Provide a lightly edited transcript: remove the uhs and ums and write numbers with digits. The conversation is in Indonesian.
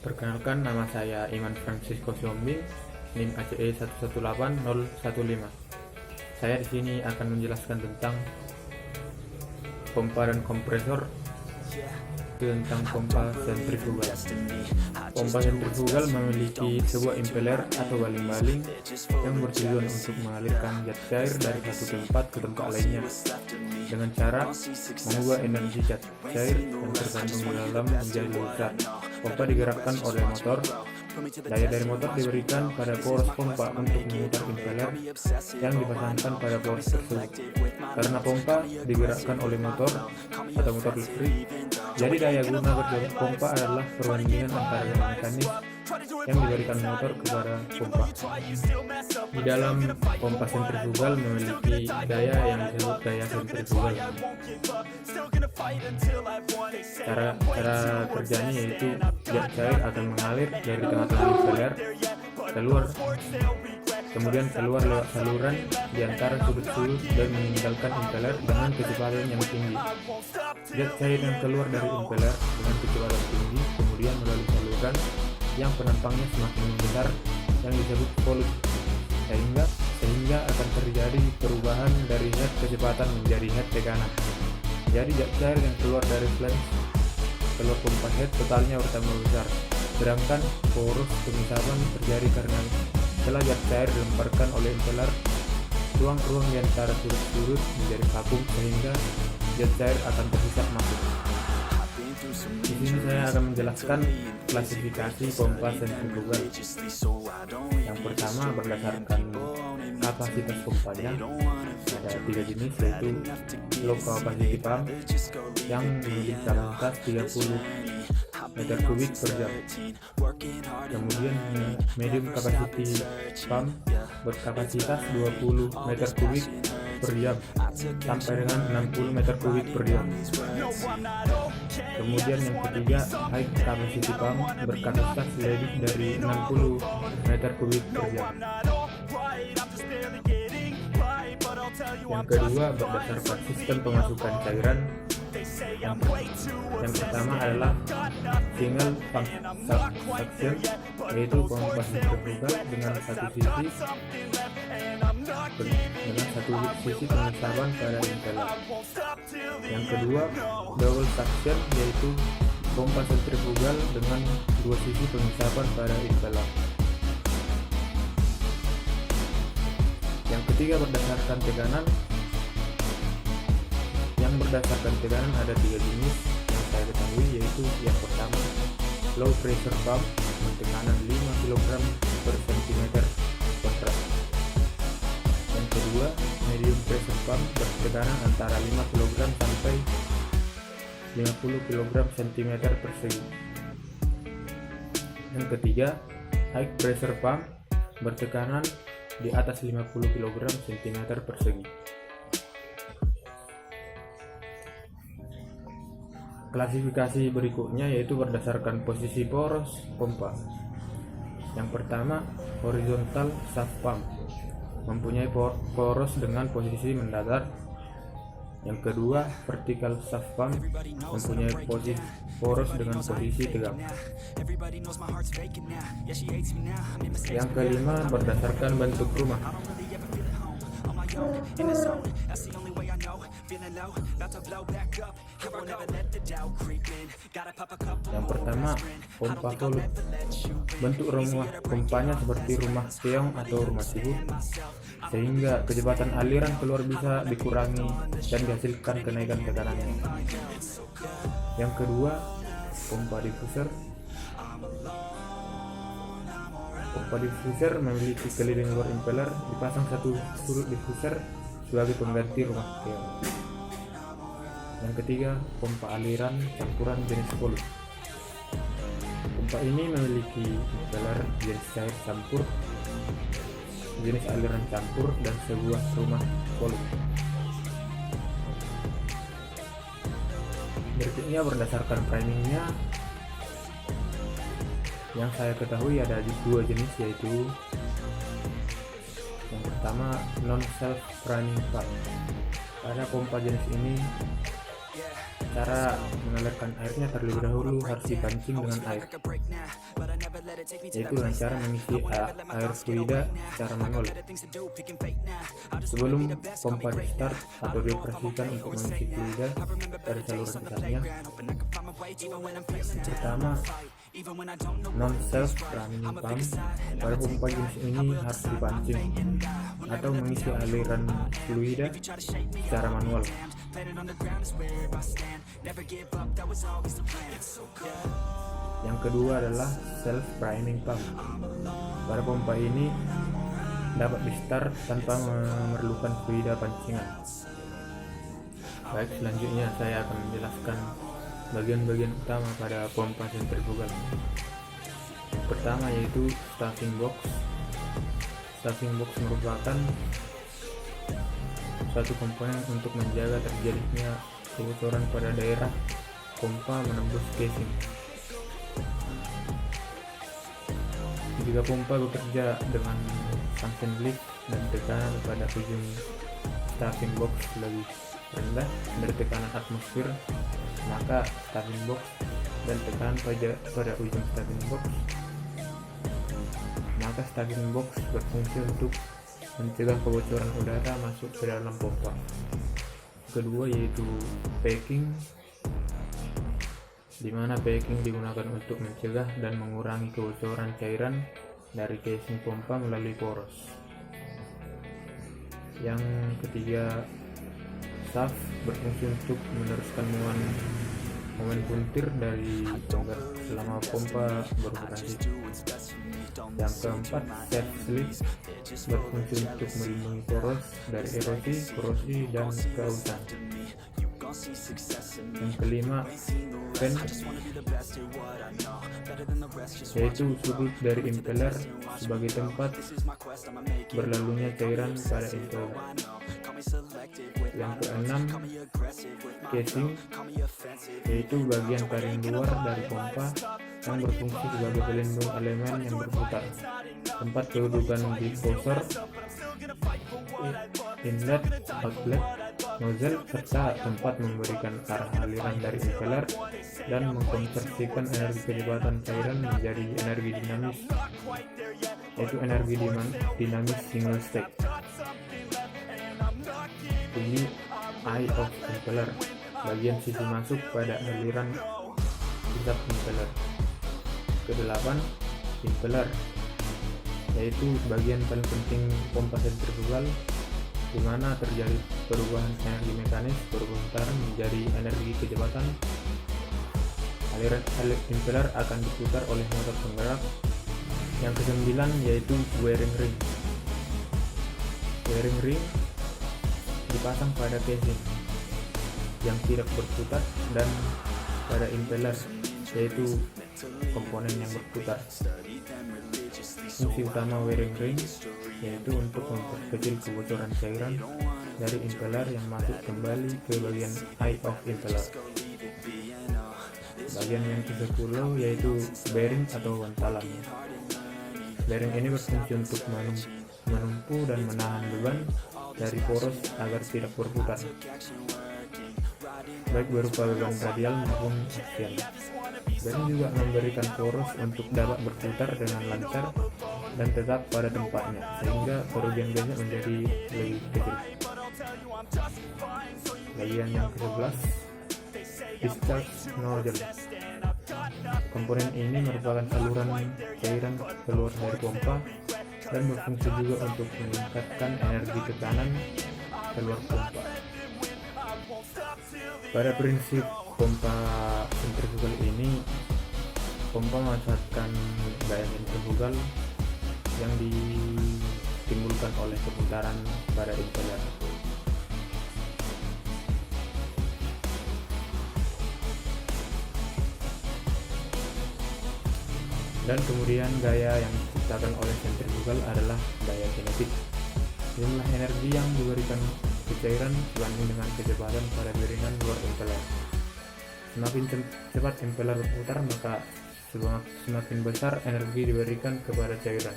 Perkenalkan, nama saya Iman Francisco Siombing, NIM ACE 118015. Saya di sini akan menjelaskan tentang pompa dan kompresor, tentang pompa sentrifugal. Pompa sentrifugal memiliki sebuah impeller atau baling-baling yang bertujuan untuk mengalirkan zat cair dari satu tempat ke tempat lainnya dengan cara mengubah energi zat cair yang terkandung di dalam menjadi lebih besar. Pompa digerakkan oleh motor. Daya dari motor diberikan pada poros pompa untuk memutar impeller yang dipasangkan pada poros tersebut. Karena pompa digerakkan oleh motor atau motor listrik, jadi daya guna kerja pompa adalah perbandingan antara daya mekanis yang diberikan motor kepada pompa. Di dalam pompa sentrifugal memiliki daya yang disebut daya sentrifugal. Cara kerjanya yaitu zat cair akan mengalir dari tengah-tengah impeller kemudian keluar lewat saluran di antara sudut-sudut dan meninggalkan impeller dengan kecepatan yang tinggi. Zat cair yang keluar dari impeller dengan kecepatan tinggi kemudian melalui saluran yang penampangnya semakin besar yang disebut volume, sehingga akan terjadi perubahan dari head kecepatan menjadi head tekanan. Jadi zat cair yang keluar dari flange keluar pompa head totalnya bertambah besar, sedangkan poros pengisapan terjadi karena setelah zat cair dilemparkan oleh impeller, ruang-ruang di antara sudut-sudut menjadi vakum sehingga zat cair akan terhisap masuk. Di sini saya akan menjelaskan klasifikasi pompa sentrifugal. Yang pertama berdasarkan kapasitas pompanya, ada 3 jenis yaitu low capacity pump yang memiliki kapasitas 30 meter kubik per jam. Kemudian medium capacity pump berkapasitas 20 meter kubik per jam sampai dengan 60 meter kubik per jam. Kemudian yang ketiga, high capacity pump berkapasitas lebih dari 60 meter kubik per jam. Yang kedua berdasarkan sistem pemasukan cairan. Yang pertama adalah single pump suction, yaitu pompa sentrifugal dengan satu sisi pengisapan pada impeller. Yang kedua double suction, yaitu pompa sentrifugal dengan 2 sisi pengisapan pada impeller. Yang ketiga berdasarkan tekanan. Yang berdasarkan tekanan ada 3 jenis yang saya ketahui, yaitu yang pertama low pressure pump dengan tekanan 5 kg per cm kontrak. Yang kedua medium pressure pump bertekanan antara 5 kg sampai 50 kg cm persegi. Yang ketiga high pressure pump bertekanan di atas 50 kg cm persegi. Klasifikasi berikutnya yaitu berdasarkan posisi poros pompa. Yang pertama horizontal shaft pump mempunyai poros dengan posisi mendatar. Yang kedua vertical shaft pump mempunyai poros dengan posisi tegak. Yang kelima berdasarkan bentuk rumah. Yang pertama pompa volume. Bentuk rumah pompanya seperti rumah keong atau rumah sibu, sehingga kecepatan aliran keluar bisa dikurangi dan dihasilkan kenaikan tekanannya. Yang kedua pompa diffuser. Pompa diffuser memiliki keliling luar impeller, dipasang satu sudut diffuser sebagai pengganti rumah keong. Yang ketiga pompa aliran campuran jenis volume. Pompa ini memiliki impeller jenis cair campur, jenis aliran campur, dan sebuah rumah volume. Berikutnya berdasarkan primingnya, yang saya ketahui ada 2 jenis, yaitu yang pertama non self priming pump. Pada pompa jenis ini Cara mengalirkan airnya terlebih dahulu harus dipancing dengan air, yaitu dengan cara mengisi air fluida secara manual. Sebelum pompa di start atau dioperasikan untuk mengisi fluida pada saluran pusatnya, pertama, non-self running pump. Pada pompa jenis ini harus dipancing atau mengisi aliran fluida secara manual. Yang kedua adalah self priming pump. Pada pompa ini dapat di start tanpa memerlukan fluida pancingan. Baik, selanjutnya saya akan menjelaskan bagian-bagian utama pada pompa sentrifugal. Pertama yaitu stuffing box. Stuffing box merupakan satu komponen untuk menjaga terjadinya kebocoran pada daerah pompa menembus casing. Jika pompa bekerja dengan suction lift dan tekanan pada ujung stuffing box lebih rendah dari tekanan atmosfer, maka stuffing box dan tekanan pada ujung stuffing box berfungsi untuk mencegah kebocoran udara masuk ke dalam pompa. Kedua yaitu packing, di mana packing digunakan untuk mencegah dan mengurangi kebocoran cairan dari casing pompa melalui poros. Yang ketiga, shaft berfungsi untuk meneruskan momen puntir dari bongkar selama pompa beroperasi. Yang keempat, shaft sleeve berfungsi untuk melindungi poros dari erosi, korosi, dan keausan. Yang kelima, vent, yaitu sudut dari impeller sebagai tempat berlalunya cairan pada impeller. Yang keenam, casing, yaitu bagian paling luar dari pompa yang berfungsi sebagai pelindung elemen yang berputar. Tempat kedudukan diffuser, inlet, outlet, nozzle, serta tempat memberikan arah aliran dari impeller dan mengkonversikan energi kecepatan cairan menjadi energi dinamis, yaitu energi dinamis single stage. Ini eye of impeller, bagian sisi masuk pada aliran pusat impeller. Kedelapan, impeller, yaitu bagian paling penting pompa sentrifugal, di mana terjadi perubahan energi mekanis berputaran menjadi energi kecepatan. Aliran impeller akan diputar oleh motor penggerak. Yang kesembilan yaitu wearing ring. Wearing ring dipasang pada casing yang tidak berputar dan pada impeller, yaitu komponen yang berputar. Fungsi utama wearing ring yaitu untuk memperkecil kebocoran cairan dari impeller yang masuk kembali ke bagian eye of impeller. Bagian yang ke-10 yaitu bearing atau bantalan. Bearing ini berfungsi untuk menumpu dan menahan beban dari poros agar tidak berputar, baik berupa beban radial maupun aksial. Bearing juga memberikan poros untuk dapat berputar dengan lancar dan tetap pada tempatnya, sehingga kerugian gasnya menjadi lebih kecil. Bagian yang ke-11, discharge nozzle. Komponen ini merupakan saluran cairan keluar dari pompa dan berfungsi juga untuk meningkatkan energi tekanan keluar pompa. Pada prinsip pompa sentrifugal ini, pompa memanfaatkan gaya sentrifugal yang ditimbulkan oleh keputaran pada impeller. Dan kemudian gaya yang diciptakan oleh sentrifugal adalah gaya kinetik. Jumlah energi yang diberikan ke cairan sebanding dengan kecepatan pada piringan luar impeller. Semakin cepat impeller berputar, maka semakin besar energi diberikan kepada cairan.